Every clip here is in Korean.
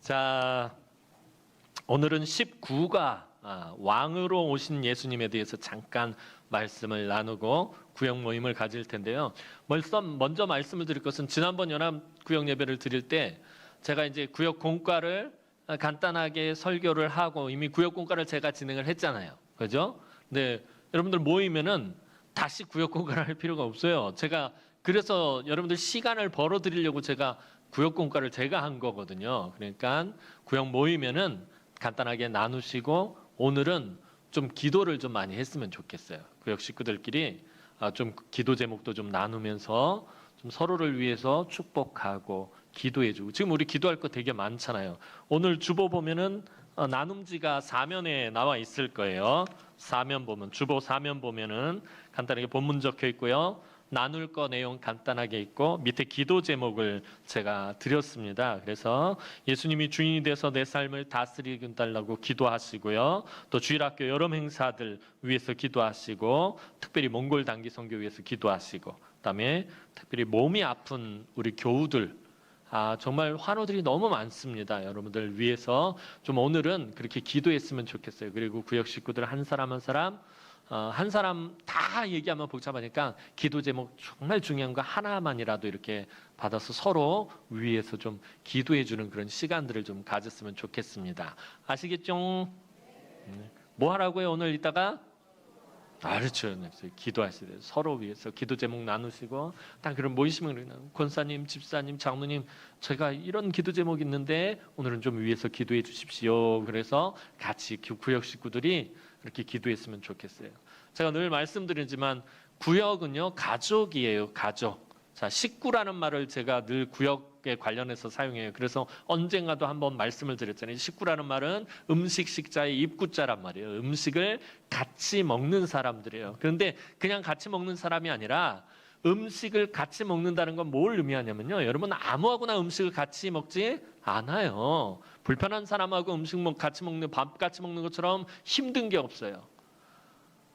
자, 오늘은 19가 왕으로 오신 예수님에 대해서 잠깐 말씀을 나누고 구역 모임을 가질 텐데요. 먼저 말씀을 드릴 것은 지난번 연합 구역 예배를 드릴 때 제가 이제 구역 공과를 간단하게 설교를 하고 이미 구역 공과를 제가 진행을 했잖아요. 그죠? 근데 여러분들 모이면은 다시 구역 공과를 할 필요가 없어요. 제가 그래서 여러분들 시간을 벌어 드리려고 제가 구역 공과를 제가 한 거거든요. 그러니까 구역 모이면은 간단하게 나누시고 오늘은 좀 기도를 좀 많이 했으면 좋겠어요. 구역 식구들끼리 좀 기도 제목도 좀 나누면서 좀 서로를 위해서 축복하고 기도해주고, 지금 우리 기도할 거 되게 많잖아요. 오늘 주보 보면은 나눔지가 사면에 나와 있을 거예요. 사면 보면, 주보 사면 보면은 간단하게 본문 적혀 있고요. 나눌 거 내용 간단하게 있고 밑에 기도 제목을 제가 드렸습니다. 그래서 예수님이 주인이 돼서 내 삶을 다스리게 달라고 기도하시고요. 또 주일학교 여름 행사들 위해서 기도하시고, 특별히 몽골 단기 선교 위해서 기도하시고, 그다음에 특별히 몸이 아픈 우리 교우들, 정말 환우들이 너무 많습니다. 여러분들 위해서 좀 오늘은 그렇게 기도했으면 좋겠어요. 그리고 구역 식구들 한 사람 한 사람 다 얘기하면 복잡하니까 기도 제목 정말 중요한 거 하나만이라도 이렇게 받아서 서로 위해서 좀 기도해 주는 그런 시간들을 좀 가졌으면 좋겠습니다. 아시겠죠? 뭐 하라고요? 오늘 이따가? 그렇죠. 기도하시래요. 서로 위해서 기도 제목 나누시고, 딱 그런 모이시면 권사님, 집사님, 장로님, 제가 이런 기도 제목이 있는데 오늘은 좀 위해서 기도해 주십시오. 그래서 같이 구역 식구들이 이렇게 기도했으면 좋겠어요. 제가 늘 말씀드리지만 구역은요, 가족이에요. 가족. 자, 식구라는 말을 제가 늘 구역에 관련해서 사용해요. 그래서 언젠가도 한번 말씀을 드렸잖아요. 식구라는 말은 음식 식자의 입구자란 말이에요. 음식을 같이 먹는 사람들이에요. 그런데 그냥 같이 먹는 사람이 아니라 음식을 같이 먹는다는 건 뭘 의미하냐면요, 여러분 아무하고나 음식을 같이 먹지 않아요. 불편한 사람하고 음식 같이 먹는, 밥 같이 먹는 것처럼 힘든 게 없어요.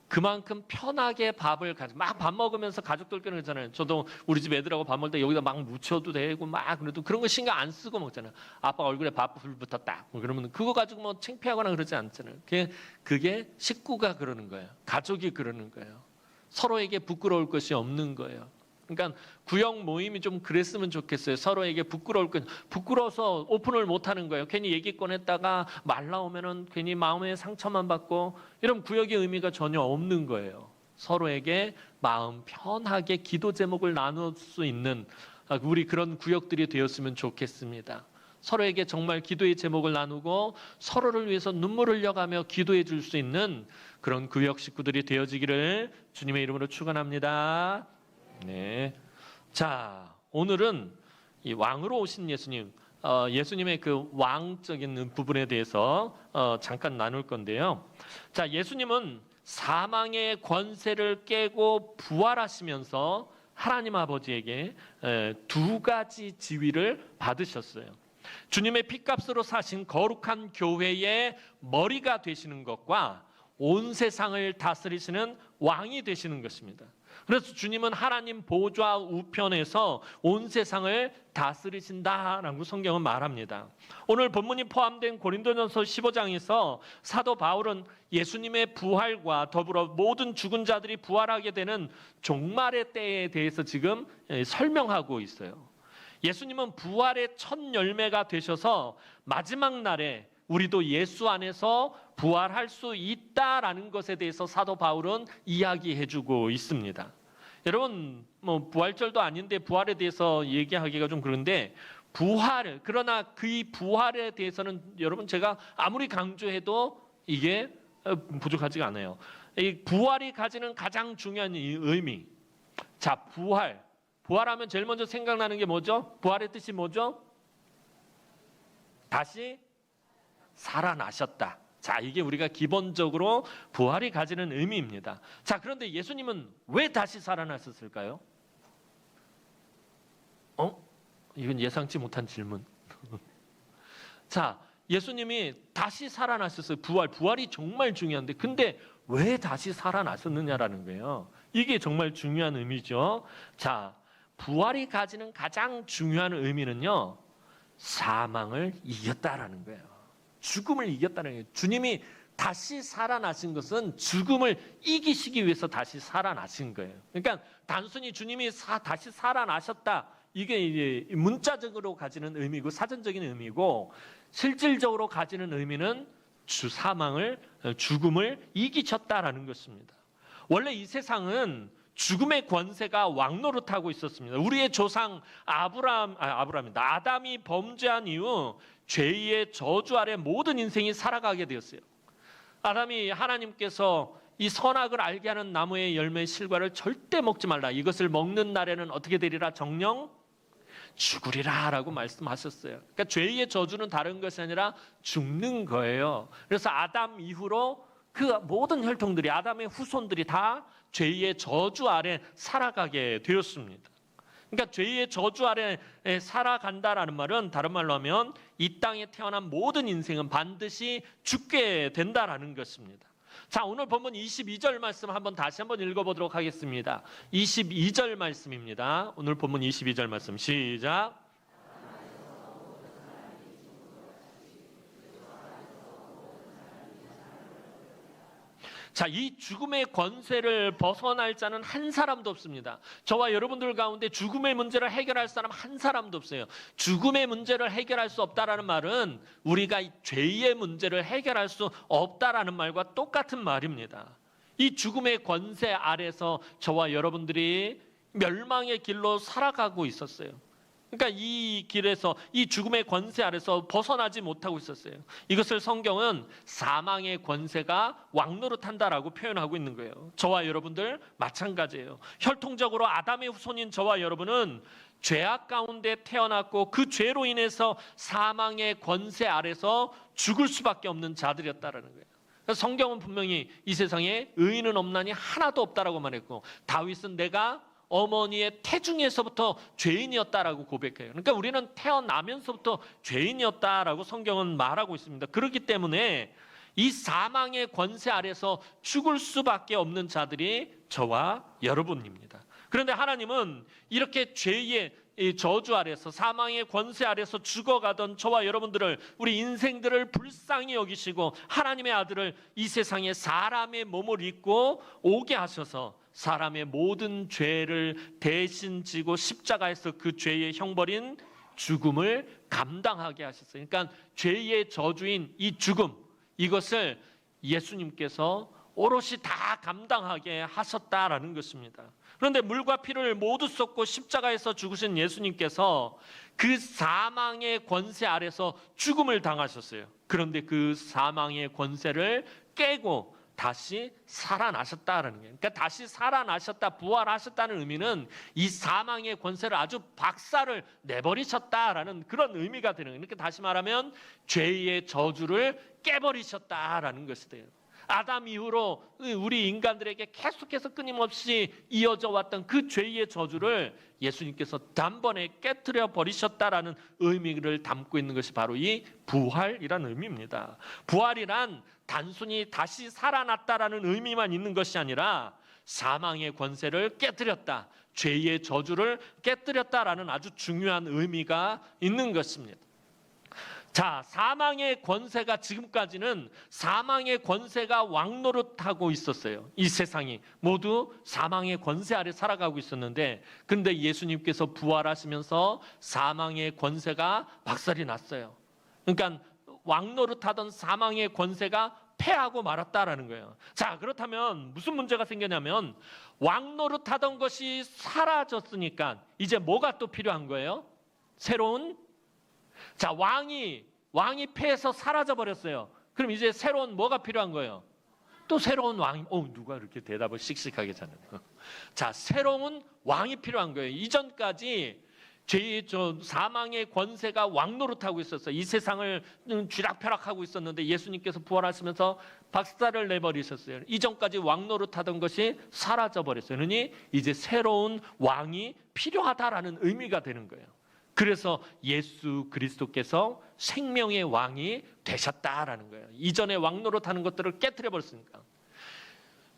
그만큼 편하게 밥을 막 밥 먹으면서 가족들끼리 그러잖아요. 저도 우리 집 애들하고 밥 먹을 때 여기다 막 묻혀도 되고 막 그래도 그런 거 신경 안 쓰고 먹잖아요. 아빠 얼굴에 밥풀 붙었다 그러면 그거 가지고 뭐 창피하거나 그러지 않잖아요. 그게 식구가 그러는 거예요. 가족이 그러는 거예요. 서로에게 부끄러울 것이 없는 거예요. 그러니까 구역 모임이 좀 그랬으면 좋겠어요. 서로에게 부끄러워서 오픈을 못 하는 거예요. 괜히 얘기 꺼냈다가 말 나오면은 괜히 마음에 상처만 받고, 이런 구역의 의미가 전혀 없는 거예요. 서로에게 마음 편하게 기도 제목을 나눌 수 있는 우리 그런 구역들이 되었으면 좋겠습니다. 서로에게 정말 기도의 제목을 나누고 서로를 위해서 눈물 흘려가며 기도해 줄 수 있는 그런 구역 식구들이 되어지기를 주님의 이름으로 축원합니다. 네. 자, 오늘은 이 왕으로 오신 예수님, 예수님의 그 왕적인 부분에 대해서 잠깐 나눌 건데요. 자, 예수님은 사망의 권세를 깨고 부활하시면서 하나님 아버지에게 두 가지 지위를 받으셨어요. 주님의 핏값으로 사신 거룩한 교회의 머리가 되시는 것과 온 세상을 다스리시는 왕이 되시는 것입니다. 그래서 주님은 하나님 보좌 우편에서 온 세상을 다스리신다라고 성경은 말합니다. 오늘 본문이 포함된 고린도전서 15장에서 사도 바울은 예수님의 부활과 더불어 모든 죽은 자들이 부활하게 되는 종말의 때에 대해서 지금 설명하고 있어요. 예수님은 부활의 첫 열매가 되셔서 마지막 날에 우리도 예수 안에서 부활할 수 있다라는 것에 대해서 사도 바울은 이야기해주고 있습니다. 여러분, 뭐 부활절도 아닌데 부활에 대해서 얘기하기가 좀 그런데, 그러나 그 부활에 대해서는 여러분 제가 아무리 강조해도 이게 부족하지가 않아요. 이 부활이 가지는 가장 중요한 의미. 자, 부활하면 제일 먼저 생각나는 게 뭐죠? 부활의 뜻이 뭐죠? 다시 살아나셨다. 자, 이게 우리가 기본적으로 부활이 가지는 의미입니다. 자, 그런데 예수님은 왜 다시 살아나셨을까요? 이건 예상치 못한 질문. 자, 예수님이 다시 살아나셨어요. 부활이 정말 중요한데, 근데 왜 다시 살아나셨느냐라는 거예요. 이게 정말 중요한 의미죠. 자, 부활이 가지는 가장 중요한 의미는요, 사망을 이겼다라는 거예요. 죽음을 이겼다는 거예요. 주님이 다시 살아나신 것은 죽음을 이기시기 위해서 다시 살아나신 거예요. 그러니까 단순히 주님이 다시 살아나셨다, 이게 이제 문자적으로 가지는 의미고 사전적인 의미고, 실질적으로 가지는 의미는 죽음을 이기셨다라는 것입니다. 원래 이 세상은 죽음의 권세가 왕노릇하고 있었습니다. 우리의 조상 아담이 범죄한 이후 죄의 저주 아래 모든 인생이 살아가게 되었어요. 아담이 하나님께서 이 선악을 알게 하는 나무의 열매의 실과를 절대 먹지 말라, 이것을 먹는 날에는 어떻게 되리라, 정령 죽으리라 라고 말씀하셨어요. 그러니까 죄의 저주는 다른 것이 아니라 죽는 거예요. 그래서 아담 이후로 그 모든 혈통들이, 아담의 후손들이 다 죄의 저주 아래 살아가게 되었습니다. 그러니까 죄의 저주 아래 살아간다라는 말은 다른 말로 하면 이 땅에 태어난 모든 인생은 반드시 죽게 된다라는 것입니다. 자, 오늘 본문 22절 말씀 다시 한번 읽어보도록 하겠습니다. 22절 말씀입니다. 오늘 본문 22절 말씀 시작. 자, 이 죽음의 권세를 벗어날 자는 한 사람도 없습니다. 저와 여러분들 가운데 죽음의 문제를 해결할 사람 한 사람도 없어요. 죽음의 문제를 해결할 수 없다라는 말은 우리가 죄의 문제를 해결할 수 없다라는 말과 똑같은 말입니다. 이 죽음의 권세 아래서 저와 여러분들이 멸망의 길로 살아가고 있었어요. 그러니까 이 길에서, 이 죽음의 권세 아래서 벗어나지 못하고 있었어요. 이것을 성경은 사망의 권세가 왕노릇한다라고 표현하고 있는 거예요. 저와 여러분들 마찬가지예요. 혈통적으로 아담의 후손인 저와 여러분은 죄악 가운데 태어났고 그 죄로 인해서 사망의 권세 아래서 죽을 수밖에 없는 자들이었다라는 거예요. 성경은 분명히 이 세상에 의인은 없나니 하나도 없다라고 말했고, 다윗은 내가 어머니의 태중에서부터 죄인이었다라고 고백해요. 그러니까 우리는 태어나면서부터 죄인이었다라고 성경은 말하고 있습니다. 그렇기 때문에 이 사망의 권세 아래서 죽을 수밖에 없는 자들이 저와 여러분입니다. 그런데 하나님은 이렇게 죄의 저주 아래서, 사망의 권세 아래서 죽어가던 저와 여러분들을, 우리 인생들을 불쌍히 여기시고 하나님의 아들을 이 세상에 사람의 몸을 입고 오게 하셔서 사람의 모든 죄를 대신 지고 십자가에서 그 죄의 형벌인 죽음을 감당하게 하셨어요. 그러니까 죄의 저주인 이 죽음, 이것을 예수님께서 오롯이 다 감당하게 하셨다라는 것입니다. 그런데 물과 피를 모두 쏟고 십자가에서 죽으신 예수님께서 그 사망의 권세 아래서 죽음을 당하셨어요. 그런데 그 사망의 권세를 깨고 다시 살아나셨다라는 거예요. 그러니까 다시 살아나셨다, 부활하셨다는 의미는 이 사망의 권세를 아주 박살을 내버리셨다라는 그런 의미가 되는 거예요. 그러니까 다시 말하면 죄의 저주를 깨버리셨다라는 것이 돼요. 아담 이후로 우리 인간들에게 계속해서 끊임없이 이어져 왔던 그 죄의 저주를 예수님께서 단번에 깨트려 버리셨다라는 의미를 담고 있는 것이 바로 이 부활이라는 의미입니다. 부활이란 단순히 다시 살아났다라는 의미만 있는 것이 아니라 사망의 권세를 깨뜨렸다, 죄의 저주를 깨뜨렸다라는 아주 중요한 의미가 있는 것입니다. 자, 사망의 권세가, 지금까지는 사망의 권세가 왕노릇하고 있었어요. 이 세상이 모두 사망의 권세 아래 살아가고 있었는데, 근데 예수님께서 부활하시면서 사망의 권세가 박살이 났어요. 그러니까 왕노릇하던 사망의 권세가 패하고 말았다라는 거예요. 자, 그렇다면 무슨 문제가 생겼냐면, 왕노릇하던 것이 사라졌으니까 이제 뭐가 또 필요한 거예요? 새로운, 자, 왕이 패해서 사라져 버렸어요. 그럼 이제 새로운 뭐가 필요한 거예요? 또 새로운 왕이, 누가 이렇게 대답을 씩씩하게 잘하네. 자, 새로운 왕이 필요한 거예요. 이전까지 사망의 권세가 왕노릇하고 있었어요. 이 세상을 쥐락펴락하고 있었는데 예수님께서 부활하시면서 박살을 내버리셨어요. 이전까지 왕노릇하던 것이 사라져 버렸어요. 그러니 이제 새로운 왕이 필요하다라는 의미가 되는 거예요. 그래서 예수 그리스도께서 생명의 왕이 되셨다라는 거예요. 이전에 왕노릇하는 것들을 깨트려 버렸으니까.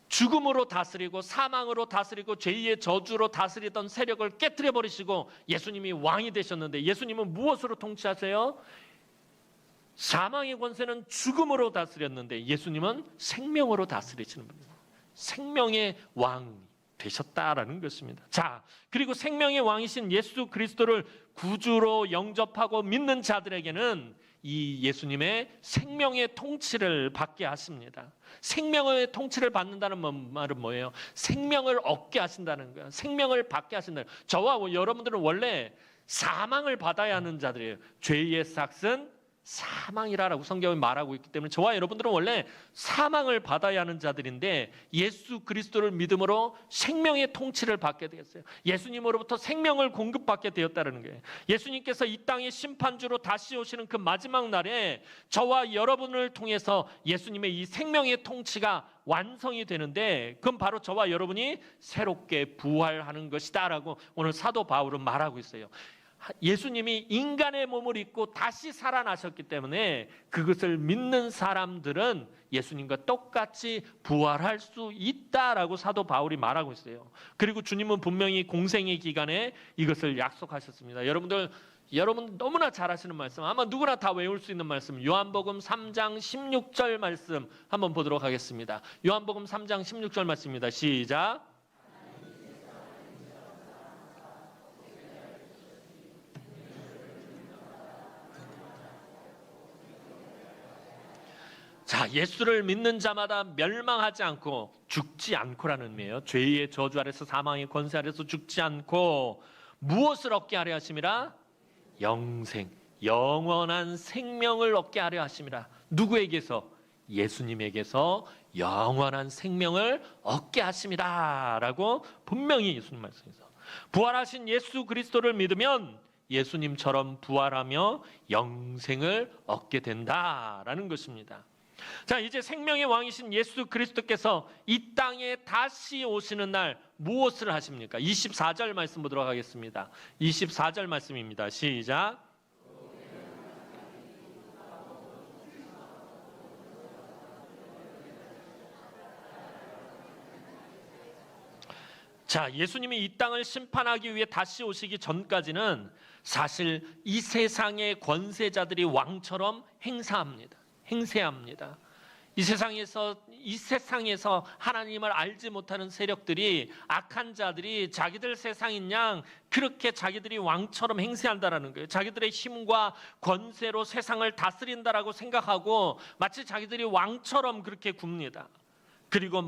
죽음으로 다스리고 사망으로 다스리고 죄의 저주로 다스리던 세력을 깨뜨려 버리시고 예수님이 왕이 되셨는데, 예수님은 무엇으로 통치하세요? 사망의 권세는 죽음으로 다스렸는데 예수님은 생명으로 다스리시는 분입니다. 생명의 왕이 되셨다라는 것입니다. 자, 그리고 생명의 왕이신 예수 그리스도를 구주로 영접하고 믿는 자들에게는 이 예수님의 생명의 통치를 받게 하십니다. 생명의 통치를 받는다는 말은 뭐예요? 생명을 얻게 하신다는 거예요. 생명을 받게 하신다는 거예요. 저와 여러분들은 원래 사망을 받아야 하는 자들이에요. 죄의 삭은 사망이라고 성경이 말하고 있기 때문에 저와 여러분들은 원래 사망을 받아야 하는 자들인데, 예수 그리스도를 믿음으로 생명의 통치를 받게 되었어요. 예수님으로부터 생명을 공급받게 되었다는 거예요. 예수님께서 이 땅의 심판주로 다시 오시는 그 마지막 날에 저와 여러분을 통해서 예수님의 이 생명의 통치가 완성이 되는데, 그건 바로 저와 여러분이 새롭게 부활하는 것이다 라고 오늘 사도 바울은 말하고 있어요. 예수님이 인간의 몸을 입고 다시 살아나셨기 때문에 그것을 믿는 사람들은 예수님과 똑같이 부활할 수 있다라고 사도 바울이 말하고 있어요. 그리고 주님은 분명히 공생의 기간에 이것을 약속하셨습니다. 여러분 너무나 잘 아시는 말씀, 아마 누구나 다 외울 수 있는 말씀, 요한복음 3장 16절 말씀 한번 보도록 하겠습니다. 요한복음 3장 16절 말씀입니다. 시작. 자, 예수를 믿는 자마다 멸망하지 않고 죽지 않고라는 의미예요. 죄의 저주 아래서 사망의 권세 아래서 죽지 않고 무엇을 얻게 하려 하심이라? 영생, 영원한 생명을 얻게 하려 하심이라. 누구에게서? 예수님에게서 영원한 생명을 얻게 하심이라 라고 분명히 예수님 말씀에서, 부활하신 예수 그리스도를 믿으면 예수님처럼 부활하며 영생을 얻게 된다라는 것입니다. 자, 이제 생명의 왕이신 예수 그리스도께서 이 땅에 다시 오시는 날 무엇을 하십니까? 24절 말씀 보도록 하겠습니다. 24절 말씀입니다. 시작. 자, 예수님이 이 땅을 심판하기 위해 다시 오시기 전까지는 사실 이 세상의 권세자들이 왕처럼 행세합니다. 이 세상에서 하나님을 알지 못하는 세력들이, 악한 자들이 자기들 세상인 양 그렇게 자기들이 왕처럼 행세한다라는 거예요. 자기들의 힘과 권세로 세상을 다스린다라고 생각하고 마치 자기들이 왕처럼 그렇게 굽니다. 그리고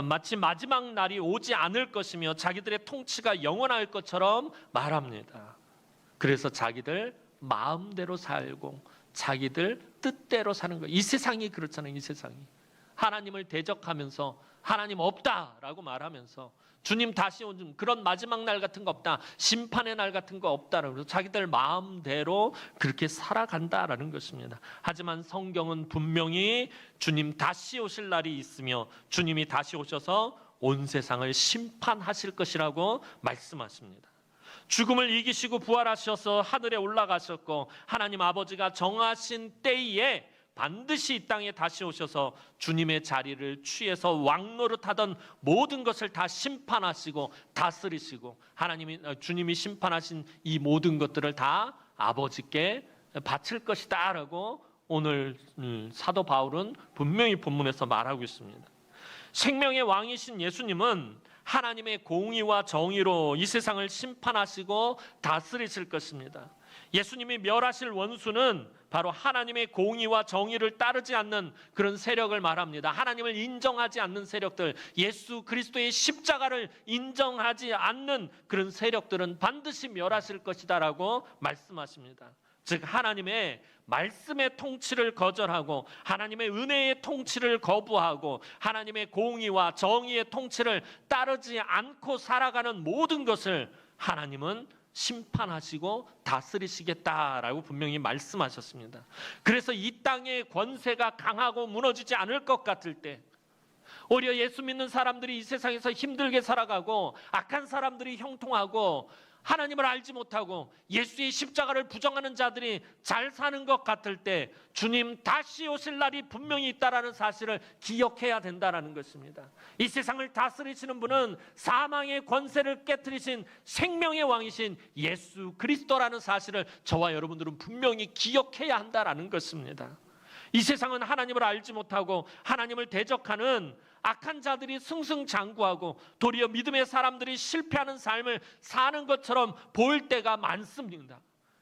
마치 마지막 날이 오지 않을 것이며 자기들의 통치가 영원할 것처럼 말합니다. 그래서 자기들 마음대로 살고 자기들 뜻대로 사는 거예요. 이 세상이 그렇잖아요. 이 세상이 하나님을 대적하면서 하나님 없다라고 말하면서 주님 다시 오는 그런 마지막 날 같은 거 없다, 심판의 날 같은 거 없다라고 해서 자기들 마음대로 그렇게 살아간다라는 것입니다. 하지만 성경은 분명히 주님 다시 오실 날이 있으며 주님이 다시 오셔서 온 세상을 심판하실 것이라고 말씀하십니다. 죽음을 이기시고 부활하셔서 하늘에 올라가셨고 하나님 아버지가 정하신 때에 반드시 이 땅에 다시 오셔서 주님의 자리를 취해서 왕노릇하던 모든 것을 다 심판하시고 다스리시고 주님이 심판하신 이 모든 것들을 다 아버지께 바칠 것이다 라고 오늘 사도 바울은 분명히 본문에서 말하고 있습니다. 생명의 왕이신 예수님은 하나님의 공의와 정의로 이 세상을 심판하시고 다스리실 것입니다. 예수님이 멸하실 원수는 바로 하나님의 공의와 정의를 따르지 않는 그런 세력을 말합니다. 하나님을 인정하지 않는 세력들, 예수 그리스도의 십자가를 인정하지 않는 그런 세력들은 반드시 멸하실 것이다 라고 말씀하십니다. 즉 하나님의 말씀의 통치를 거절하고 하나님의 은혜의 통치를 거부하고 하나님의 공의와 정의의 통치를 따르지 않고 살아가는 모든 것을 하나님은 심판하시고 다스리시겠다라고 분명히 말씀하셨습니다. 그래서 이 땅의 권세가 강하고 무너지지 않을 것 같을 때, 오히려 예수 믿는 사람들이 이 세상에서 힘들게 살아가고 악한 사람들이 형통하고 하나님을 알지 못하고 예수의 십자가를 부정하는 자들이 잘 사는 것 같을 때 주님 다시 오실 날이 분명히 있다라는 사실을 기억해야 된다는 것입니다. 이 세상을 다스리시는 분은 사망의 권세를 깨뜨리신 생명의 왕이신 예수 그리스도라는 사실을 저와 여러분들은 분명히 기억해야 한다는 것입니다. 이 세상은 하나님을 알지 못하고 하나님을 대적하는 악한 자들이 승승장구하고 도리어 믿음의 사람들이 실패하는 삶을 사는 것처럼 보일 때가 많습니다.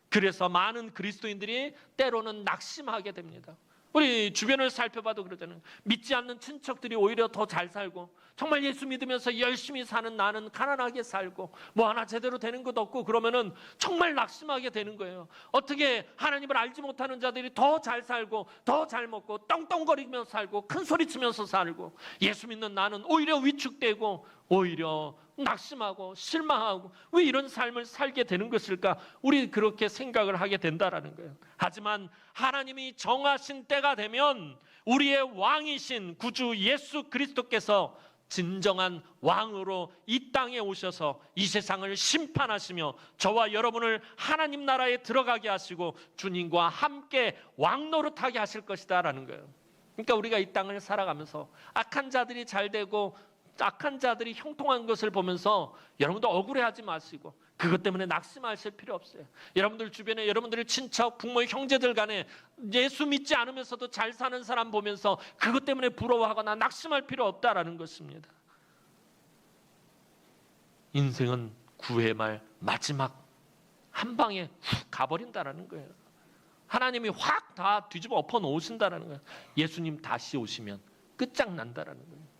그래서 많은 그리스도인들이 때로는 낙심하게 됩니다. 우리 주변을 살펴봐도 그러잖아요. 믿지 않는 친척들이 오히려 더 잘 살고, 정말 예수 믿으면서 열심히 사는 나는 가난하게 살고 뭐 하나 제대로 되는 것도 없고, 그러면은 정말 낙심하게 되는 거예요. 어떻게 하나님을 알지 못하는 자들이 더 잘 살고 더 잘 먹고 떵떵거리면서 살고 큰 소리 치면서 살고, 예수 믿는 나는 오히려 위축되고 오히려 낙심하고 실망하고 왜 이런 삶을 살게 되는 것일까? 우리 그렇게 생각을 하게 된다라는 거예요. 하지만 하나님이 정하신 때가 되면 우리의 왕이신 구주 예수 그리스도께서 진정한 왕으로 이 땅에 오셔서 이 세상을 심판하시며 저와 여러분을 하나님 나라에 들어가게 하시고 주님과 함께 왕노릇하게 하실 것이다라는 거예요. 그러니까 우리가 이 땅을 살아가면서 악한 자들이 잘 되고 악한 자들이 형통한 것을 보면서 여러분도 억울해하지 마시고 그것 때문에 낙심하실 필요 없어요. 여러분들 주변에 여러분들의 친척, 부모, 형제들 간에 예수 믿지 않으면서도 잘 사는 사람 보면서 그것 때문에 부러워하거나 낙심할 필요 없다라는 것입니다. 인생은 구회 말 마지막 한 방에 훅 가버린다라는 거예요. 하나님이 확 다 뒤집어 엎어 놓으신다라는 거예요. 예수님 다시 오시면 끝장난다라는 거예요.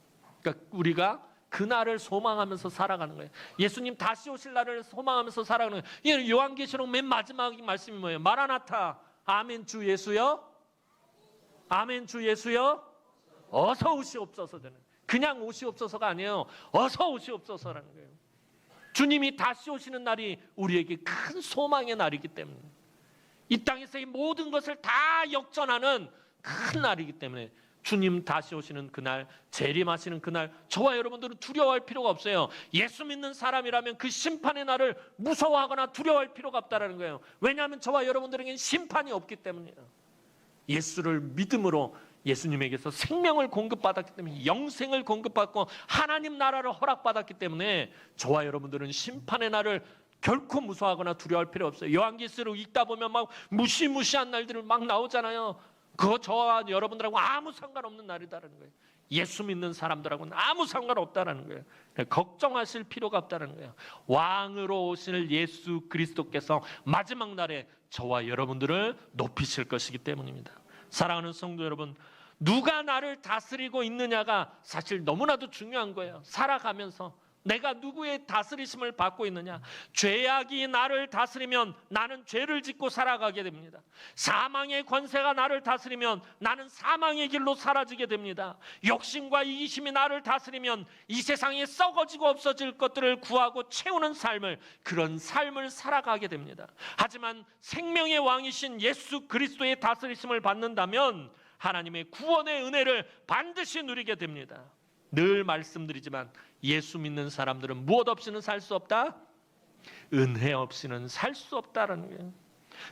그러니까 우리가 그날을 소망하면서 살아가는 거예요. 예수님 다시 오실 날을 소망하면서 살아가는 거예요. 요한계시록 맨 마지막 말씀이 뭐예요? 마라나타, 아멘 주 예수여, 아멘 주 예수여, 어서 오시옵소서. 되는 그냥 오시옵소서가 아니에요. 어서 오시옵소서라는 거예요. 주님이 다시 오시는 날이 우리에게 큰 소망의 날이기 때문에, 이 땅에서의 모든 것을 다 역전하는 큰 날이기 때문에 주님 다시 오시는 그날, 재림하시는 그날 저와 여러분들은 두려워할 필요가 없어요. 예수 믿는 사람이라면 그 심판의 날을 무서워하거나 두려워할 필요가 없다는 거예요. 왜냐하면 저와 여러분들에게는 심판이 없기 때문이에요. 예수를 믿음으로 예수님에게서 생명을 공급받았기 때문에, 영생을 공급받고 하나님 나라를 허락받았기 때문에 저와 여러분들은 심판의 날을 결코 무서워하거나 두려워할 필요 없어요. 요한계시록 읽다 보면 막 무시무시한 날들이 막 나오잖아요. 그거 저와 여러분들하고 아무 상관없는 날이다라는 거예요. 예수 믿는 사람들하고는 아무 상관없다라는 거예요. 걱정하실 필요가 없다는 거예요. 왕으로 오실 예수 그리스도께서 마지막 날에 저와 여러분들을 높이실 것이기 때문입니다. 사랑하는 성도 여러분, 누가 나를 다스리고 있느냐가 사실 너무나도 중요한 거예요. 살아가면서 내가 누구의 다스리심을 받고 있느냐. 죄악이 나를 다스리면 나는 죄를 짓고 살아가게 됩니다. 사망의 권세가 나를 다스리면 나는 사망의 길로 사라지게 됩니다. 욕심과 이기심이 나를 다스리면 이 세상에 썩어지고 없어질 것들을 구하고 채우는 삶을, 그런 삶을 살아가게 됩니다. 하지만 생명의 왕이신 예수 그리스도의 다스리심을 받는다면 하나님의 구원의 은혜를 반드시 누리게 됩니다. 늘 말씀드리지만 예수 믿는 사람들은 무엇 없이는 살 수 없다? 은혜 없이는 살 수 없다라는 거예요.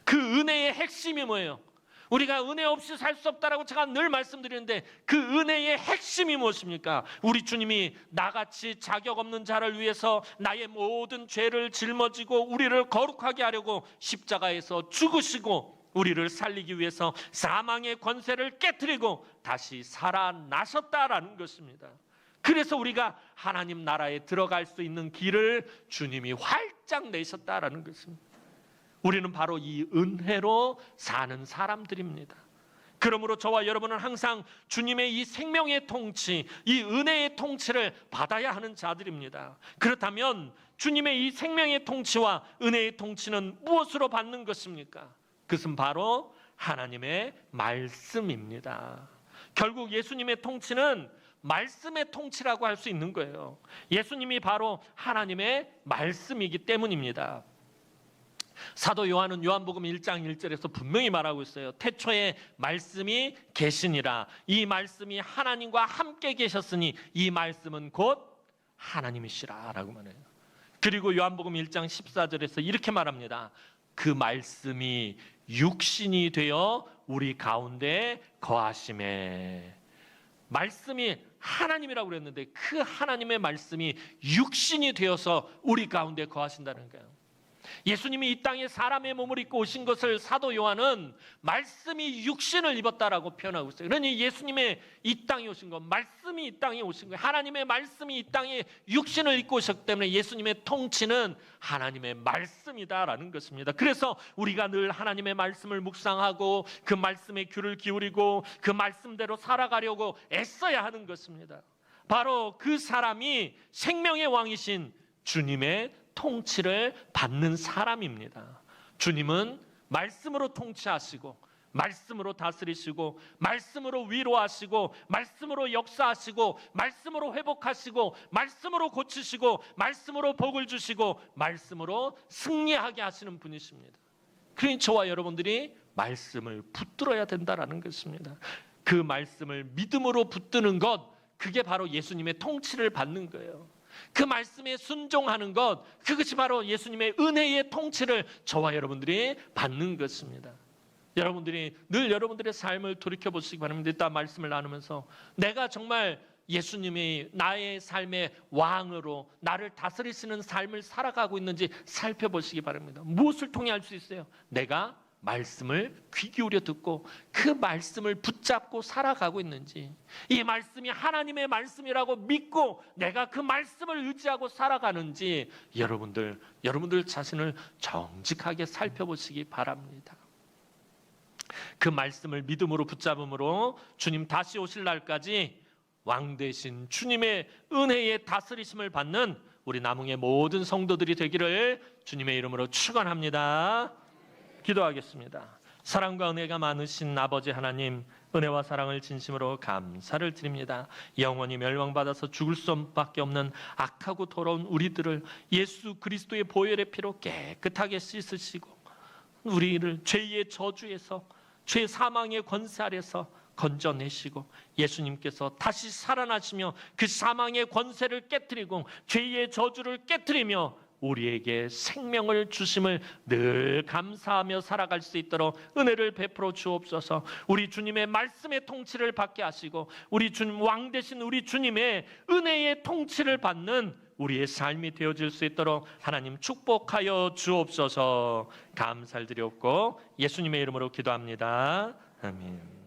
그 은혜의 핵심이 뭐예요? 우리가 은혜 없이 살 수 없다라고 제가 늘 말씀드리는데 그 은혜의 핵심이 무엇입니까? 우리 주님이 나같이 자격 없는 자를 위해서 나의 모든 죄를 짊어지고 우리를 거룩하게 하려고 십자가에서 죽으시고 우리를 살리기 위해서 사망의 권세를 깨뜨리고 다시 살아나셨다라는 것입니다. 그래서 우리가 하나님 나라에 들어갈 수 있는 길을 주님이 활짝 내셨다라는 것입니다. 우리는 바로 이 은혜로 사는 사람들입니다. 그러므로 저와 여러분은 항상 주님의 이 생명의 통치, 이 은혜의 통치를 받아야 하는 자들입니다. 그렇다면 주님의 이 생명의 통치와 은혜의 통치는 무엇으로 받는 것입니까? 그것은 바로 하나님의 말씀입니다. 결국 예수님의 통치는 말씀의 통치라고 할 수 있는 거예요. 예수님이 바로 하나님의 말씀이기 때문입니다. 사도 요한은 요한복음 1장 1절에서 분명히 말하고 있어요. 태초에 말씀이 계시니라. 이 말씀이 하나님과 함께 계셨으니 이 말씀은 곧 하나님이시라 라고 말해요. 그리고 요한복음 1장 14절에서 이렇게 말합니다. 그 말씀이 육신이 되어 우리 가운데 거하심에. 말씀이 하나님이라고 그랬는데 그 하나님의 말씀이 육신이 되어서 우리 가운데 거하신다는 거예요. 예수님이 이 땅에 사람의 몸을 입고 오신 것을 사도 요한은 말씀이 육신을 입었다라고 표현하고 있어요. 그러니 예수님의 이 땅에 오신 것, 말씀이 이 땅에 오신 거예요. 하나님의 말씀이 이 땅에 육신을 입고 오셨기 때문에 예수님의 통치는 하나님의 말씀이다라는 것입니다. 그래서 우리가 늘 하나님의 말씀을 묵상하고 그 말씀에 귀를 기울이고 그 말씀대로 살아가려고 애써야 하는 것입니다. 바로 그 사람이 생명의 왕이신 주님의 통치를 받는 사람입니다. 주님은 말씀으로 통치하시고 말씀으로 다스리시고 말씀으로 위로하시고 말씀으로 역사하시고 말씀으로 회복하시고 말씀으로 고치시고 말씀으로 복을 주시고 말씀으로 승리하게 하시는 분이십니다. 그러니 저와 여러분들이 말씀을 붙들어야 된다는 것입니다. 그 말씀을 믿음으로 붙드는 것, 그게 바로 예수님의 통치를 받는 거예요. 그 말씀에 순종하는 것, 그것이 바로 예수님의 은혜의 통치를 저와 여러분들이 받는 것입니다. 여러분들이 늘 여러분들의 삶을 돌이켜보시기 바랍니다. 이따 말씀을 나누면서 내가 정말 예수님이 나의 삶의 왕으로 나를 다스리시는 삶을 살아가고 있는지 살펴보시기 바랍니다. 무엇을 통해 알 수 있어요? 내가 말씀을 귀 기울여 듣고 그 말씀을 붙잡고 살아가고 있는지, 이 말씀이 하나님의 말씀이라고 믿고 내가 그 말씀을 의지하고 살아가는지 여러분들 자신을 정직하게 살펴보시기 바랍니다. 그 말씀을 믿음으로 붙잡음으로 주님 다시 오실 날까지 왕 되신 주님의 은혜의 다스리심을 받는 우리 남흥의 모든 성도들이 되기를 주님의 이름으로 축원합니다. 기도하겠습니다. 사랑과 은혜가 많으신 아버지 하나님, 은혜와 사랑을 진심으로 감사를 드립니다. 영원히 멸망받아서 죽을 수밖에 없는 악하고 더러운 우리들을 예수 그리스도의 보혈의 피로 깨끗하게 씻으시고 우리를 죄의 저주에서, 죄 사망의 권세 아래서 건져내시고 예수님께서 다시 살아나시며 그 사망의 권세를 깨뜨리고 죄의 저주를 깨뜨리며 우리에게 생명을 주심을 늘 감사하며 살아갈 수 있도록 은혜를 베풀어 주옵소서. 우리 주님의 말씀의 통치를 받게 하시고 우리 주님 왕 되신 우리 주님의 은혜의 통치를 받는 우리의 삶이 되어질 수 있도록 하나님 축복하여 주옵소서. 감사를 드렸고 예수님의 이름으로 기도합니다. 아멘.